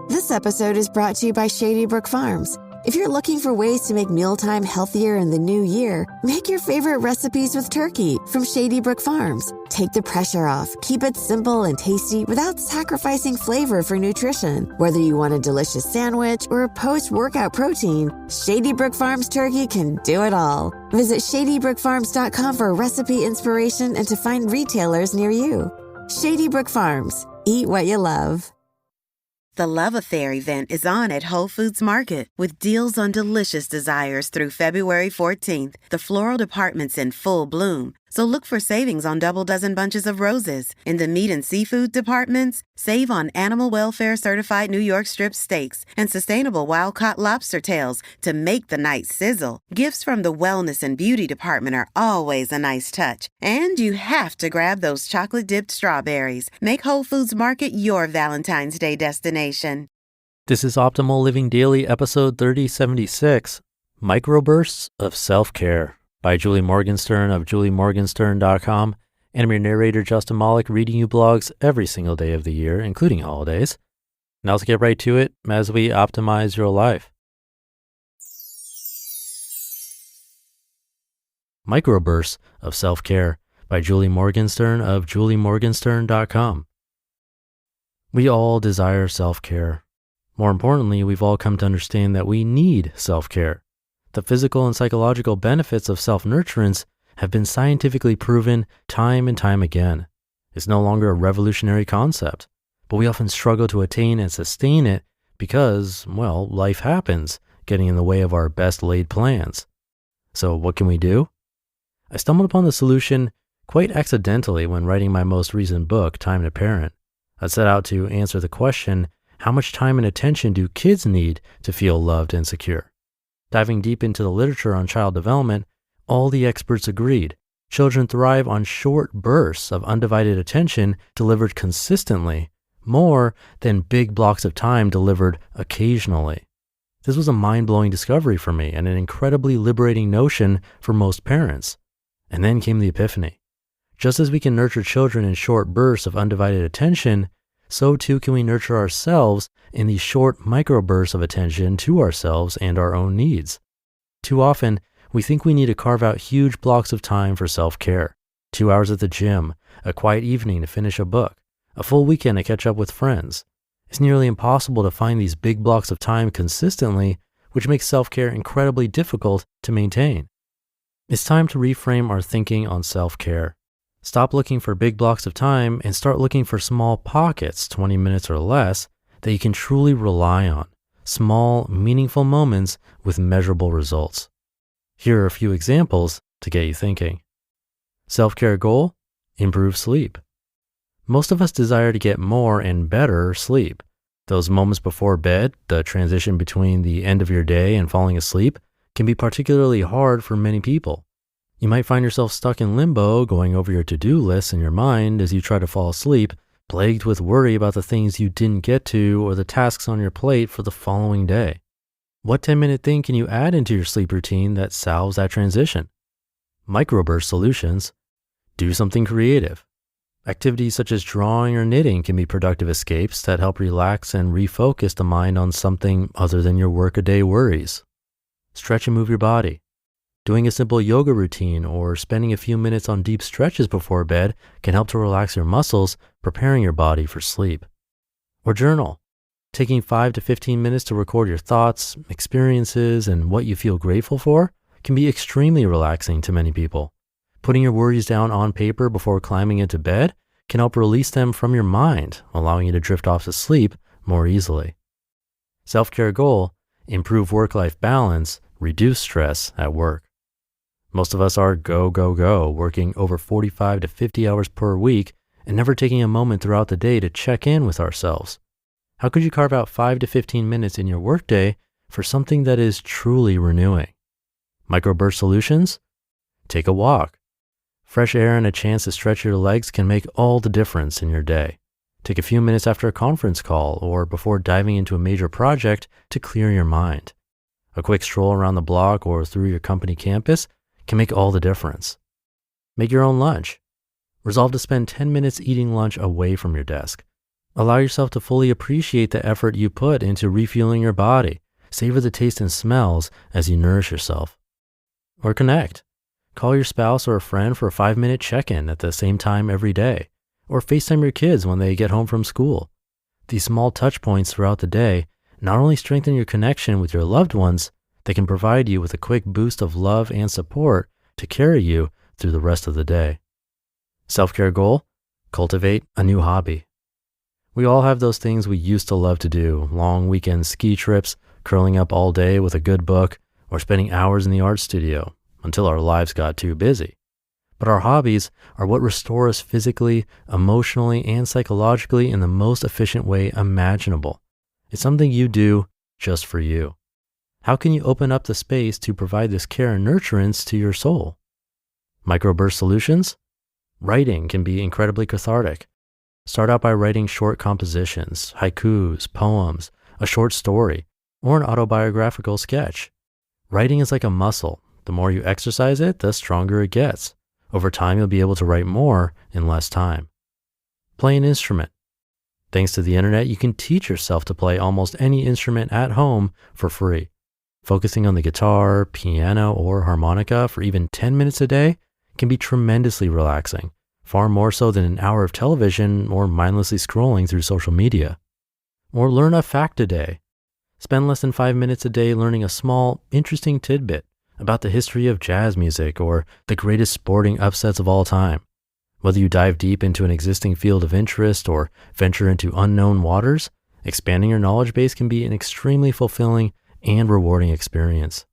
This episode is brought to you by Shady Brook Farms. If you're looking for ways to make mealtime healthier in the new year, make your favorite recipes with turkey from Shady Brook Farms. Take the pressure off, keep it simple and tasty without sacrificing flavor for nutrition. Whether you want a delicious sandwich or a post-workout protein, Shady Brook Farms turkey can do it all. Visit shadybrookfarms.com for recipe inspiration and to find retailers near you. Shady Brook Farms. Eat what you love. The Love Affair event is on at Whole Foods Market with deals on delicious desires through February 14th. The floral department's in full bloom, so look for savings on double dozen bunches of roses. In the meat and seafood departments, save on animal welfare certified New York strip steaks and sustainable wild-caught lobster tails to make the night sizzle. Gifts from the wellness and beauty department are always a nice touch. And you have to grab those chocolate-dipped strawberries. Make Whole Foods Market your Valentine's Day destination. This is Optimal Living Daily, episode 3076, Microbursts of Self-Care by Julie Morgenstern of juliemorgenstern.com. And I'm your narrator, Justin Malik, reading you blogs every single day of the year, including holidays. Now let's get right to it as we optimize your life. Microbursts of Self-Care by Julie Morgenstern of juliemorgenstern.com. We all desire self-care. More importantly, we've all come to understand that we need self-care. The physical and psychological benefits of self-nurturance have been scientifically proven time and time again. It's no longer a revolutionary concept, but we often struggle to attain and sustain it because, well, life happens, getting in the way of our best laid plans. So what can we do? I stumbled upon the solution quite accidentally when writing my most recent book, Time to Parent. I set out to answer the question, how much time and attention do kids need to feel loved and secure? Diving deep into the literature on child development, all the experts agreed. Children thrive on short bursts of undivided attention delivered consistently, more than big blocks of time delivered occasionally. This was a mind-blowing discovery for me and an incredibly liberating notion for most parents. And then came the epiphany. Just as we can nurture children in short bursts of undivided attention, so too can we nurture ourselves in these short microbursts of attention to ourselves and our own needs. Too often, we think we need to carve out huge blocks of time for self-care. 2 hours at the gym, a quiet evening to finish a book, a full weekend to catch up with friends. It's nearly impossible to find these big blocks of time consistently, which makes self-care incredibly difficult to maintain. It's time to reframe our thinking on self-care. Stop looking for big blocks of time and start looking for small pockets, 20 minutes or less, that you can truly rely on. Small, meaningful moments with measurable results. Here are a few examples to get you thinking. Self-care goal: improve sleep. Most of us desire to get more and better sleep. Those moments before bed, the transition between the end of your day and falling asleep, can be particularly hard for many people. You might find yourself stuck in limbo, going over your to-do list in your mind as you try to fall asleep, plagued with worry about the things you didn't get to or the tasks on your plate for the following day. What 10-minute thing can you add into your sleep routine that solves that transition? Microburst solutions. Do something creative. Activities such as drawing or knitting can be productive escapes that help relax and refocus the mind on something other than your workaday worries. Stretch and move your body. Doing a simple yoga routine or spending a few minutes on deep stretches before bed can help to relax your muscles, preparing your body for sleep. Or journal. Taking 5 to 15 minutes to record your thoughts, experiences, and what you feel grateful for can be extremely relaxing to many people. Putting your worries down on paper before climbing into bed can help release them from your mind, allowing you to drift off to sleep more easily. Self-care goal: improve work-life balance, reduce stress at work. Most of us are go, working over 45 to 50 hours per week and never taking a moment throughout the day to check in with ourselves. How could you carve out 5 to 15 minutes in your workday for something that is truly renewing? Microburst solutions? Take a walk. Fresh air and a chance to stretch your legs can make all the difference in your day. Take a few minutes after a conference call or before diving into a major project to clear your mind. A quick stroll around the block or through your company campus can make all the difference. Make your own lunch. Resolve to spend 10 minutes eating lunch away from your desk. Allow yourself to fully appreciate the effort you put into refueling your body. Savor the taste and smells as you nourish yourself. Or connect. Call your spouse or a friend for a 5-minute check-in at the same time every day. Or FaceTime your kids when they get home from school. These small touch points throughout the day not only strengthen your connection with your loved ones, they can provide you with a quick boost of love and support to carry you through the rest of the day. Self-care goal: cultivate a new hobby. We all have those things we used to love to do: long weekend ski trips, curling up all day with a good book, or spending hours in the art studio until our lives got too busy. But our hobbies are what restore us physically, emotionally, and psychologically in the most efficient way imaginable. It's something you do just for you. How can you open up the space to provide this care and nurturance to your soul? Microburst solutions? Writing can be incredibly cathartic. Start out by writing short compositions, haikus, poems, a short story, or an autobiographical sketch. Writing is like a muscle. The more you exercise it, the stronger it gets. Over time, you'll be able to write more in less time. Play an instrument. Thanks to the internet, you can teach yourself to play almost any instrument at home for free. Focusing on the guitar, piano, or harmonica for even 10 minutes a day can be tremendously relaxing, far more so than an hour of television or mindlessly scrolling through social media. Or learn a fact a day. Spend less than 5 minutes a day learning a small, interesting tidbit about the history of jazz music or the greatest sporting upsets of all time. Whether you dive deep into an existing field of interest or venture into unknown waters, expanding your knowledge base can be an extremely fulfilling and rewarding experience.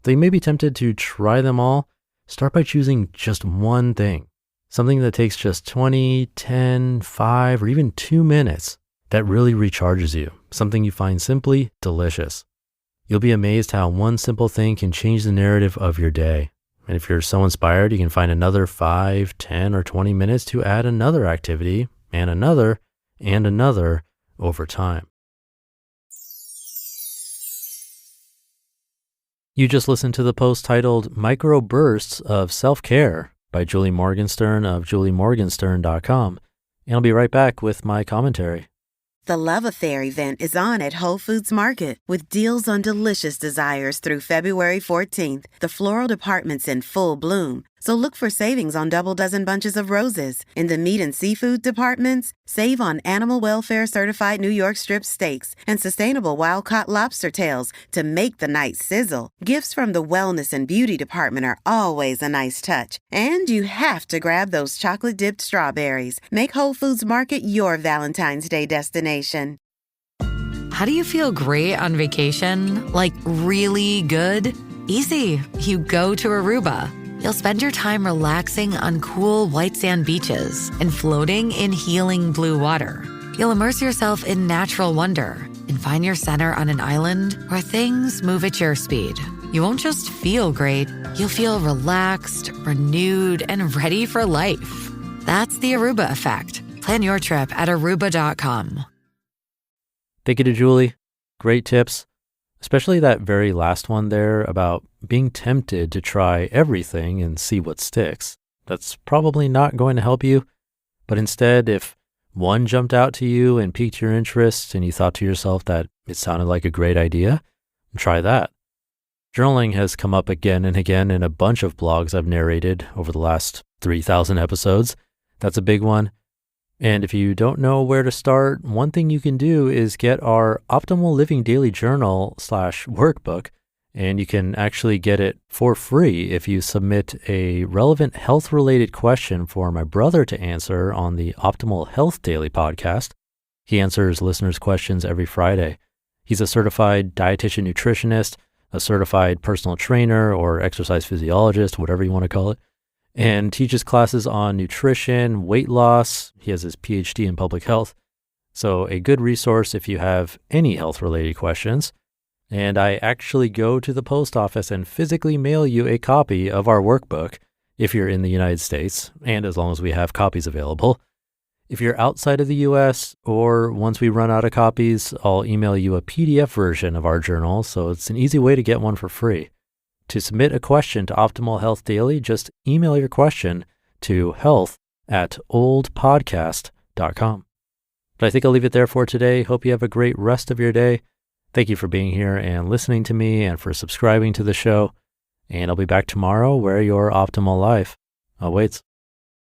Though you may be tempted to try them all, start by choosing just one thing, something that takes just 20, 10, 5, or even 2 minutes that really recharges you, something you find simply delicious. You'll be amazed how one simple thing can change the narrative of your day. And if you're so inspired, you can find another 5, 10, or 20 minutes to add another activity and another over time. You just listened to the post titled Micro Bursts of Self-Care by Julie Morgenstern of juliemorgenstern.com. And I'll be right back with my commentary. The Love Affair event is on at Whole Foods Market with deals on delicious desires through February 14th. The floral department's in full bloom, so look for savings on double dozen bunches of roses. In the meat and seafood departments, save on animal welfare certified New York strip steaks and sustainable wild-caught lobster tails to make the night sizzle. Gifts from the wellness and beauty department are always a nice touch. And you have to grab those chocolate-dipped strawberries. Make Whole Foods Market your Valentine's Day destination. How do you feel great on vacation? Like really good? Easy. You go to Aruba. You'll spend your time relaxing on cool white sand beaches and floating in healing blue water. You'll immerse yourself in natural wonder and find your center on an island where things move at your speed. You won't just feel great, you'll feel relaxed, renewed, and ready for life. That's the Aruba effect. Plan your trip at Aruba.com. Thank you to Julie. Great tips, especially that very last one there about being tempted to try everything and see what sticks. That's probably not going to help you, but instead, if one jumped out to you and piqued your interest and you thought to yourself that it sounded like a great idea, try that. Journaling has come up again and again in a bunch of blogs I've narrated over the last 3,000 episodes. That's a big one. And if you don't know where to start, one thing you can do is get our Optimal Living Daily Journal / workbook, and you can actually get it for free if you submit a relevant health-related question for my brother to answer on the Optimal Health Daily podcast. He answers listeners' questions every Friday. He's a certified dietitian nutritionist, a certified personal trainer or exercise physiologist, whatever you want to call it, and teaches classes on nutrition, weight loss. He has his PhD in public health. So a good resource if you have any health-related questions. And I actually go to the post office and physically mail you a copy of our workbook if you're in the United States, and as long as we have copies available. If you're outside of the US, or once we run out of copies, I'll email you a PDF version of our journal, so it's an easy way to get one for free. To submit a question to Optimal Health Daily, just email your question to health@oldpodcast.com. But I think I'll leave it there for today. Hope you have a great rest of your day. Thank you for being here and listening to me and for subscribing to the show. And I'll be back tomorrow where your optimal life awaits.